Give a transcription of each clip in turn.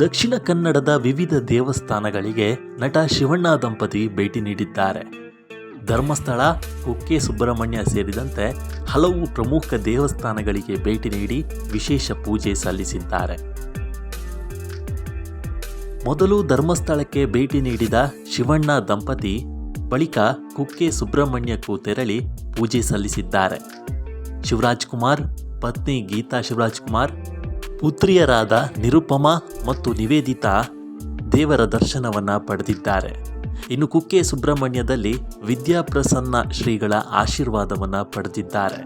ದಕ್ಷಿಣ ಕನ್ನಡದ ವಿವಿಧ ದೇವಸ್ಥಾನಗಳಿಗೆ ನಟ ಶಿವಣ್ಣ ದಂಪತಿ ಭೇಟಿ ನೀಡಿದ್ದಾರೆ. ಧರ್ಮಸ್ಥಳ, ಕುಕ್ಕೆ ಸುಬ್ರಹ್ಮಣ್ಯ ಸೇರಿದಂತೆ ಹಲವು ಪ್ರಮುಖ ದೇವಸ್ಥಾನಗಳಿಗೆ ಭೇಟಿ ನೀಡಿ ವಿಶೇಷ ಪೂಜೆ ಸಲ್ಲಿಸಿದ್ದಾರೆ. ಮೊದಲು ಧರ್ಮಸ್ಥಳಕ್ಕೆ ಭೇಟಿ ನೀಡಿದ ಶಿವಣ್ಣ ದಂಪತಿ ಬಳಿಕ ಕುಕ್ಕೆ ಸುಬ್ರಹ್ಮಣ್ಯಕ್ಕೂ ತೆರಳಿ ಪೂಜೆ ಸಲ್ಲಿಸಿದ್ದಾರೆ. ಶಿವರಾಜ್ ಕುಮಾರ್, ಪತ್ನಿ ಗೀತಾ ಶಿವರಾಜ್ ಕುಮಾರ್, ಪುತ್ರಿಯರಾದ ನಿರುಪಮಾ ಮತ್ತು ನಿವೇದಿತಾ ದೇವರ ದರ್ಶನವನ್ನು ಪಡೆದಿದ್ದಾರೆ. ಇನ್ನು ಕುಕ್ಕೆ ಸುಬ್ರಹ್ಮಣ್ಯದಲ್ಲಿ ವಿದ್ಯಾಪ್ರಸನ್ನ ಶ್ರೀಗಳ ಆಶೀರ್ವಾದವನ್ನು ಪಡೆದಿದ್ದಾರೆ.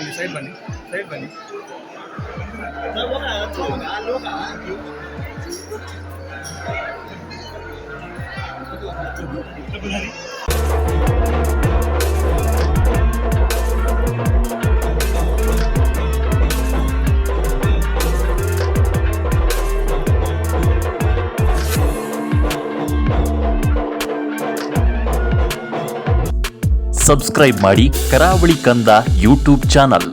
ಸೈಡ್ ಬನ್ನಿ. ಸಬ್ಸ್ಕ್ರೈಬ್ ಮಾಡಿ ಕರಾವಳಿ ಕಂದ ಯೂಟ್ಯೂಬ್ ಚಾನಲ್.